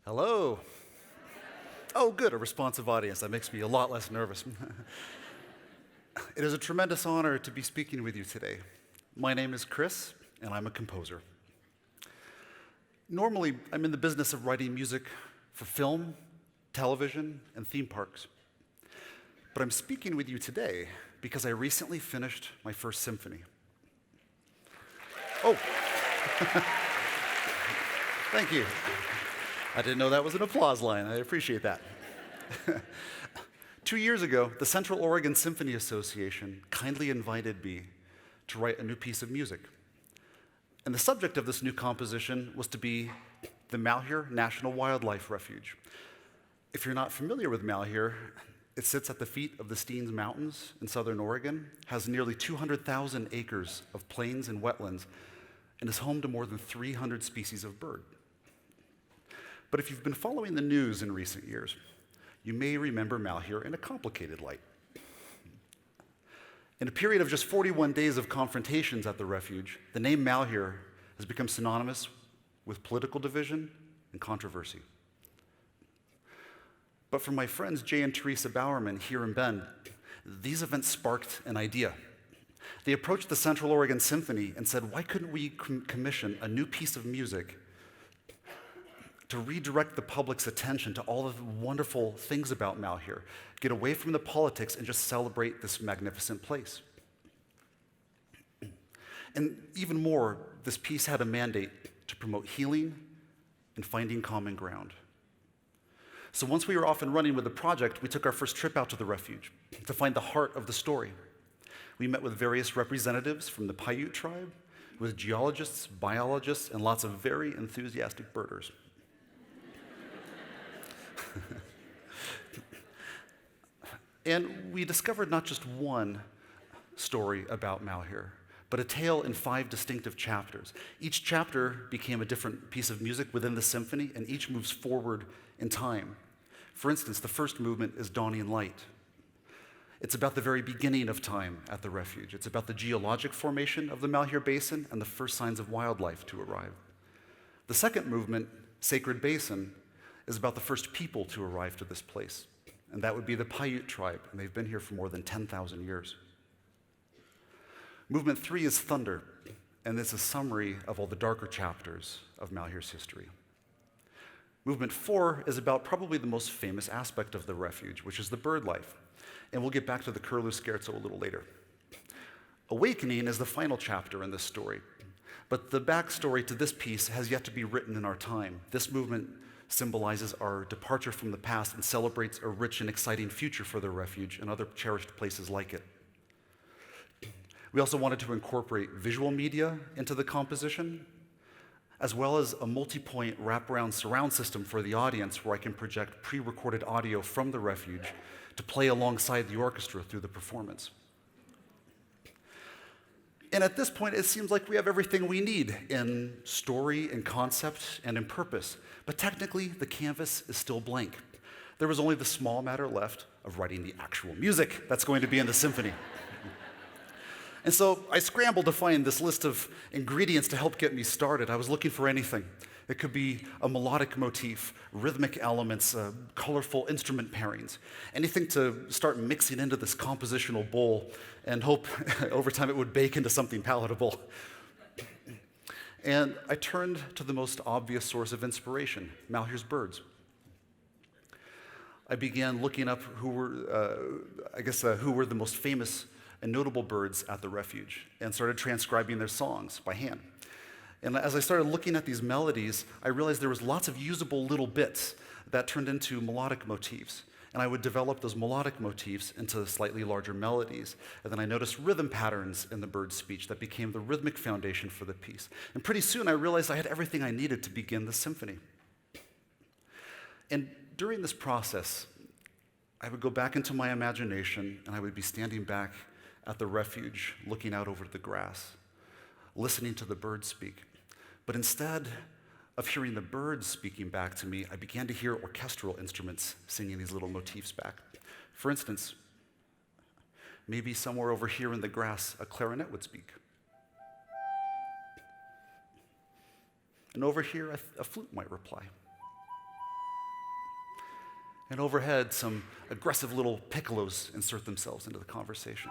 Hello. Oh, good, a responsive audience. That makes me a lot less nervous. It is a tremendous honor to be speaking with you today. My name is Chris, and I'm a composer. Normally, I'm in the business of writing music for film, television, and theme parks. But I'm speaking with you today because I recently finished my first symphony. Oh, thank you. I didn't know that was an applause line. I appreciate that. 2 years ago, the Central Oregon Symphony Association kindly invited me to write a new piece of music. And the subject of this new composition was to be the Malheur National Wildlife Refuge. If you're not familiar with Malheur, it sits at the feet of the Steens Mountains in southern Oregon, has nearly 200,000 acres of plains and wetlands, and is home to more than 300 species of bird. But if you've been following the news in recent years, you may remember Malheur in a complicated light. In a period of just 41 days of confrontations at the refuge, the name Malheur has become synonymous with political division and controversy. But for my friends Jay and Teresa Bowerman here in Bend, these events sparked an idea. They approached the Central Oregon Symphony and said, why couldn't we commission a new piece of music to redirect the public's attention to all of the wonderful things about Malheur, get away from the politics and just celebrate this magnificent place. And even more, this piece had a mandate to promote healing and finding common ground. So once we were off and running with the project, we took our first trip out to the refuge to find the heart of the story. We met with various representatives from the Paiute tribe, with geologists, biologists, and lots of very enthusiastic birders. And we discovered not just one story about Malheur, but a tale in 5 distinctive chapters. Each chapter became a different piece of music within the symphony, and each moves forward in time. For instance, the first movement is Dawning Light. It's about the very beginning of time at the refuge. It's about the geologic formation of the Malheur Basin and the first signs of wildlife to arrive. The second movement, Sacred Basin, is about the first people to arrive to this place, and that would be the Paiute tribe, and they've been here for more than 10,000 years. Movement 3 is Thunder, and it's a summary of all the darker chapters of Malheur's history. Movement 4 is about probably the most famous aspect of the refuge, which is the bird life, and we'll get back to the curlew scherzo a little later. Awakening is the final chapter in this story, but the backstory to this piece has yet to be written in our time. This movement symbolizes our departure from the past and celebrates a rich and exciting future for the refuge and other cherished places like it. We also wanted to incorporate visual media into the composition, as well as a multi-point wraparound surround system for the audience where I can project pre-recorded audio from the refuge to play alongside the orchestra through the performance. And at this point, it seems like we have everything we need in story, in concept, and in purpose. But technically, the canvas is still blank. There was only the small matter left of writing the actual music that's going to be in the symphony. And so I scrambled to find this list of ingredients to help get me started. I was looking for anything. It could be a melodic motif, rhythmic elements, colorful instrument pairings, anything to start mixing into this compositional bowl and hope over time it would bake into something palatable. And I turned to the most obvious source of inspiration, Malheur's birds. I began looking up who were the most famous and notable birds at the refuge, and started transcribing their songs by hand. And as I started looking at these melodies, I realized there was lots of usable little bits that turned into melodic motifs. And I would develop those melodic motifs into slightly larger melodies. And then I noticed rhythm patterns in the bird's speech that became the rhythmic foundation for the piece. And pretty soon I realized I had everything I needed to begin the symphony. And during this process, I would go back into my imagination and I would be standing back at the refuge, looking out over the grass, listening to the birds speak. But instead of hearing the birds speaking back to me, I began to hear orchestral instruments singing these little motifs back. For instance, maybe somewhere over here in the grass, a clarinet would speak. And over here, a flute might reply. And overhead, some aggressive little piccolos insert themselves into the conversation.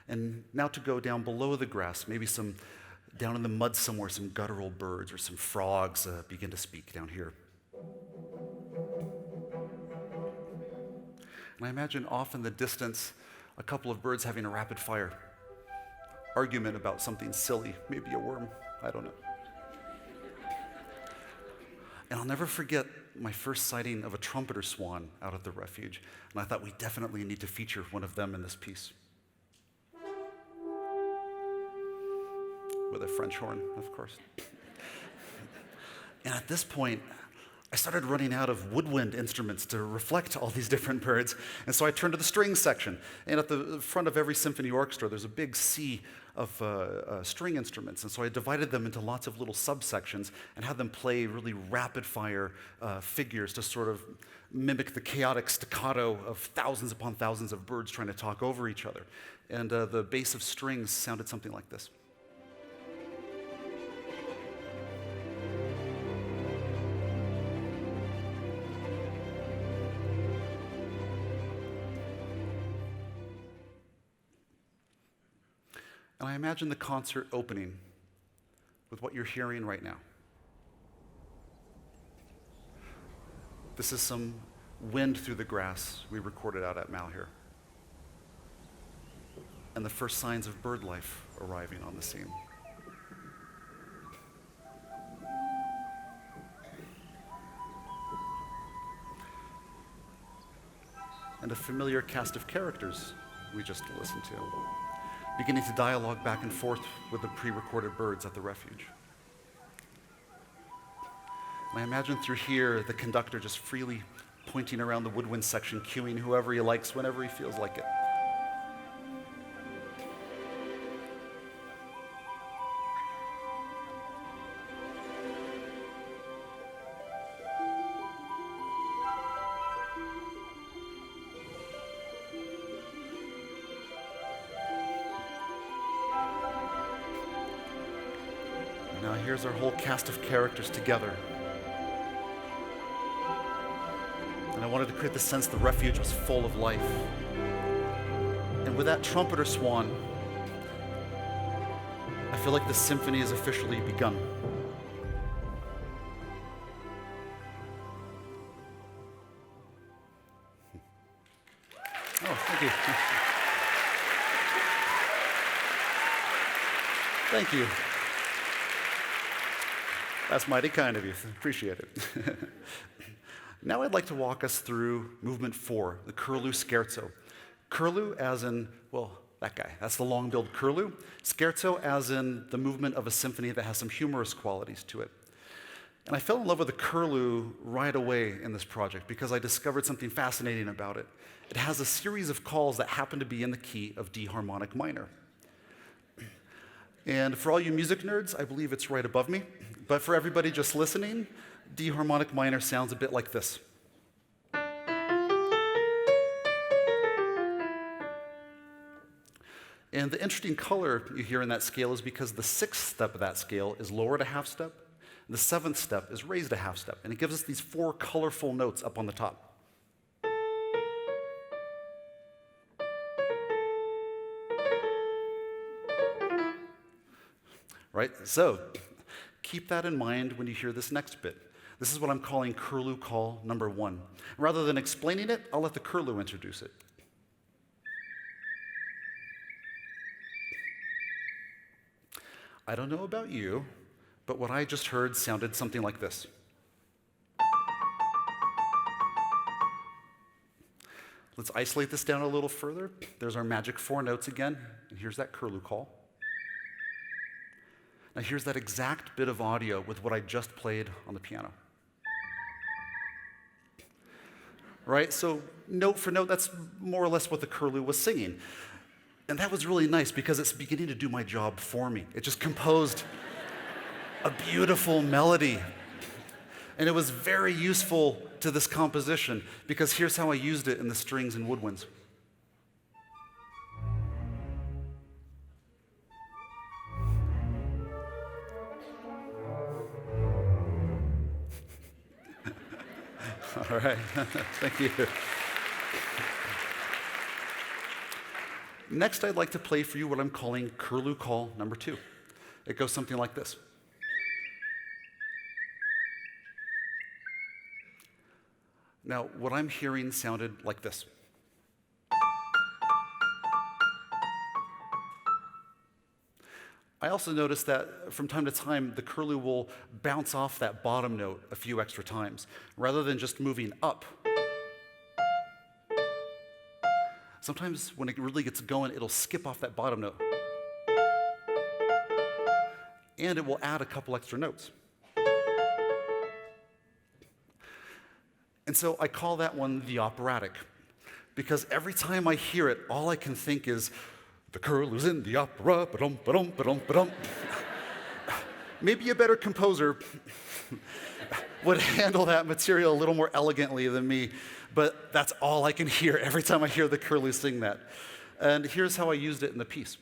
And now to go down below the grass, maybe some down in the mud somewhere, some guttural birds or some frogs begin to speak down here. And I imagine off in the distance, a couple of birds having a rapid fire argument about something silly, maybe a worm, I don't know. And I'll never forget my first sighting of a trumpeter swan out at the refuge, and I thought we definitely need to feature one of them in this piece. With a French horn, of course. And at this point, I started running out of woodwind instruments to reflect all these different birds, and so I turned to the strings section. And at the front of every symphony orchestra, there's a big sea of string instruments, and so I divided them into lots of little subsections and had them play really rapid-fire figures to sort of mimic the chaotic staccato of thousands upon thousands of birds trying to talk over each other. And the bass of strings sounded something like this. And I imagine the concert opening with what you're hearing right now. This is some wind through the grass we recorded out at Malheur. And the first signs of bird life arriving on the scene. And a familiar cast of characters we just listened to, beginning to dialogue back and forth with the pre-recorded birds at the refuge. And I imagine through here, the conductor just freely pointing around the woodwind section, cueing whoever he likes whenever he feels like it. Now here's our whole cast of characters together. And I wanted to create the sense the refuge was full of life. And with that trumpeter swan, I feel like the symphony has officially begun. Oh, thank you. Thank you. That's mighty kind of you. Appreciate it. Now I'd like to walk us through movement 4, the curlew scherzo. Curlew as in, well, that guy. That's the long-billed curlew. Scherzo as in the movement of a symphony that has some humorous qualities to it. And I fell in love with the curlew right away in this project because I discovered something fascinating about it. It has a series of calls that happen to be in the key of D harmonic minor. And for all you music nerds, I believe it's right above me. But for everybody just listening, D harmonic minor sounds a bit like this. And the interesting color you hear in that scale is because the 6th step of that scale is lowered a half step, and the 7th step is raised a half step. And it gives us these 4 colorful notes up on the top. Right? So keep that in mind when you hear this next bit. This is what I'm calling curlew call number 1. Rather than explaining it, I'll let the curlew introduce it. I don't know about you, but what I just heard sounded something like this. Let's isolate this down a little further. There's our magic 4 notes again, and here's that curlew call. Now here's that exact bit of audio with what I just played on the piano. Right, so note for note, that's more or less what the curlew was singing. And that was really nice because it's beginning to do my job for me. It just composed a beautiful melody. And it was very useful to this composition because here's how I used it in the strings and woodwinds. All right, thank you. Next, I'd like to play for you what I'm calling curlew call number 2. It goes something like this. Now, what I'm hearing sounded like this. I also noticed that from time to time, the curlew will bounce off that bottom note a few extra times, rather than just moving up. Sometimes when it really gets going, it'll skip off that bottom note. And it will add a couple extra notes. And so I call that one the operatic, because every time I hear it, all I can think is, the curlew's in the opera, ba-dum, ba-dum, ba-dum, ba-dum. Maybe a better composer would handle that material a little more elegantly than me, but that's all I can hear every time I hear the curlew sing that. And here's how I used it in the piece.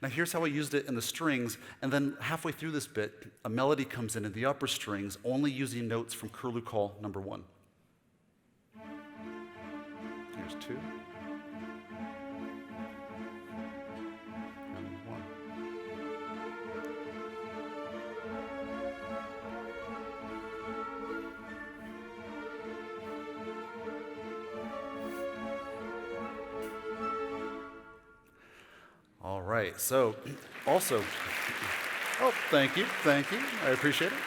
Now here's how I used it in the strings, and then halfway through this bit, a melody comes in the upper strings, only using notes from curlew call number 1. Here's 2. And 1. All right, so also, thank you, I appreciate it.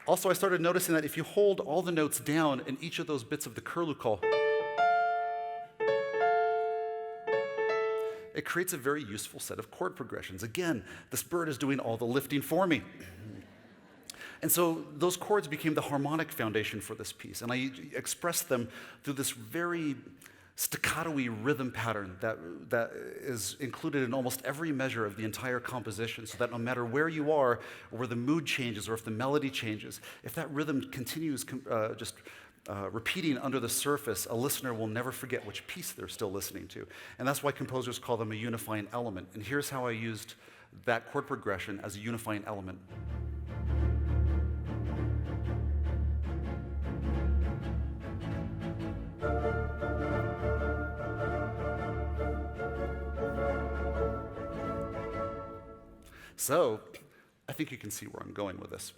Also, I started noticing that if you hold all the notes down in each of those bits of the curlew call, it creates a very useful set of chord progressions. Again, this bird is doing all the lifting for me. And so those chords became the harmonic foundation for this piece, and I expressed them through this very staccato-y rhythm pattern that is included in almost every measure of the entire composition, so that no matter where you are, or where the mood changes, or if the melody changes, if that rhythm continues repeating under the surface, a listener will never forget which piece they're still listening to. And that's why composers call them a unifying element. And here's how I used that chord progression as a unifying element. So, I think you can see where I'm going with this.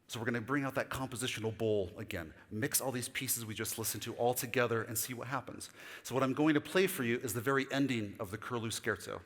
So we're going to bring out that compositional bowl again, mix all these pieces we just listened to all together and see what happens. So what I'm going to play for you is the very ending of the curlew scherzo.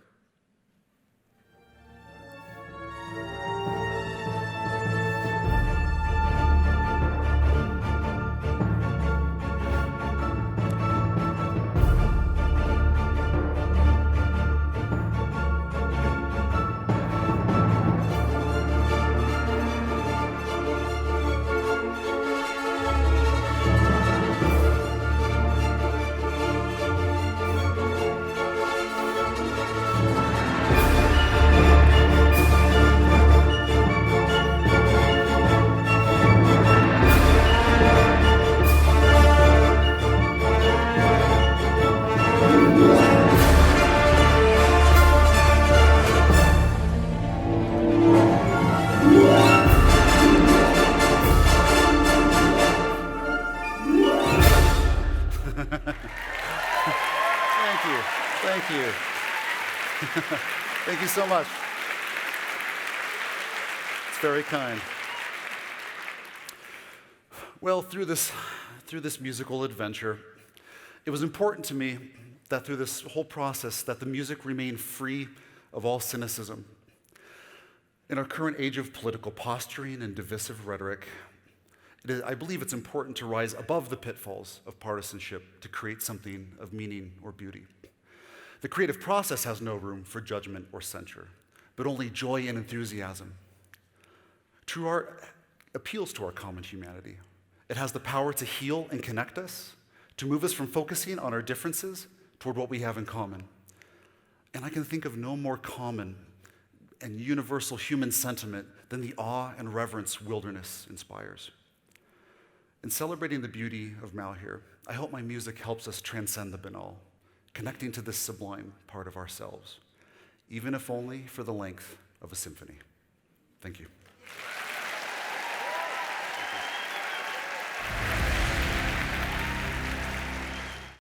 Thank you. Thank you so much. It's very kind. Well, through this musical adventure, it was important to me that through this whole process that the music remain free of all cynicism. In our current age of political posturing and divisive rhetoric, I believe it's important to rise above the pitfalls of partisanship to create something of meaning or beauty. The creative process has no room for judgment or censure, but only joy and enthusiasm. True art appeals to our common humanity. It has the power to heal and connect us, to move us from focusing on our differences toward what we have in common. And I can think of no more common and universal human sentiment than the awe and reverence wilderness inspires. In celebrating the beauty of Malheur, I hope my music helps us transcend the banal, connecting to this sublime part of ourselves, even if only for the length of a symphony. Thank you.